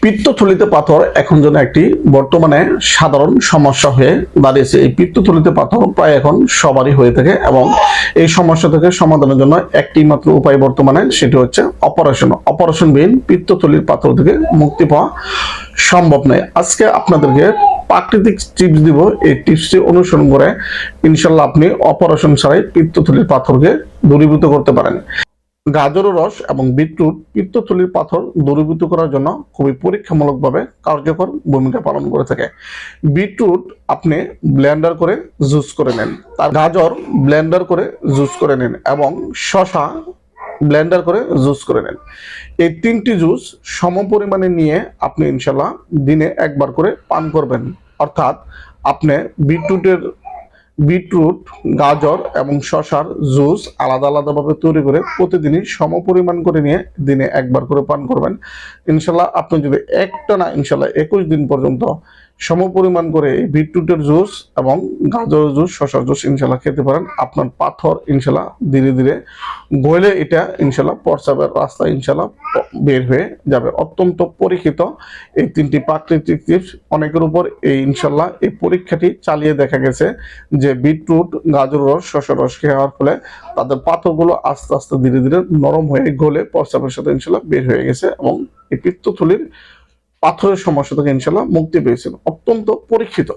পিত্তথলিতে পাথর এখন যেন একটি বর্তমানে সাধারণ সমস্যা হয়ে দাঁড়িয়েছে। এই পিত্তথলিতে পাথর প্রায় এখন সবারই হয়ে থাকে এবং এই সমস্যা থেকে সমাধানের জন্য একটি মাত্র উপায় বর্তমানে, সেটি হচ্ছে অপারেশনবিহীন পিত্তথলির পাথর থেকে মুক্তি পাওয়া সম্ভব নয়। আজকে আপনাদেরকে প্রাকৃতিক টিপস দিব। এই টিপসটি অনুসরণ করে ইনশাল্লাহ আপনি অপারেশন ছাড়াই পিত্তথলির পাথরকে দূরীভূত করতে পারেন। গাজরের রস এবং বিটরুট পিত্তথলির পাথর দূরীভূত করার জন্য খুবই পরীক্ষামূলকভাবে কার্যকর ভূমিকা পালন করে থাকে। বিটরুট আপনি ব্লেন্ডার করে জুস করে নেন, তার গাজর ব্লেন্ডার করে জুস করে নেন এবং শসা ব্লেন্ডার করে জুস করে নেন। এই তিনটি জুস সম পরিমাণে নিয়ে আপনি ইনশাল্লাহ দিনে একবার করে পান করবেন। অর্থাৎ আপনি বিটরুট, গাজর এবং শসার জুস আলাদা আলাদাভাবে তৈরি করে প্রতিদিনই সম পরিমাণ করে নিয়ে দিনে একবার করে পান করবেন। ইনশাল্লাহ আপনি যদি একটানা ইনশাল্লাহ 21 দিন পর্যন্ত সম পরিমাণ করে বিটরুটের জুস এবং গাজরের জুস, শসার জুস ইনশাল্লাহ খেতে পারেন, আপনার পাথর ইনশাল্লাহ ধীরে ধীরে গলে এটা ইনশাল্লাহ প্রস্রাবের রাস্তায় ইনশাল্লাহ বের হয়ে যাবে। অত্যন্ত পরীক্ষিত এই তিনটি প্রাকৃতিক টিপস অনেকের উপর এই ইনশাল্লাহ এই পরীক্ষাটি চালিয়ে দেখা গেছে যে বিটরুট, গাজর রস, শসার রস খাওয়ার ফলে তাদের পাথরগুলো আস্তে আস্তে ধীরে ধীরে নরম হয়ে গলে প্রস্রাবের সাথে ইনশাল্লাহ বের হয়ে গেছে এবং এই পিত্তথলির পাথরের সমস্যা থেকে ইনশাল্লাহ মুক্তি পেয়েছেন। অত্যন্ত পরীক্ষিত।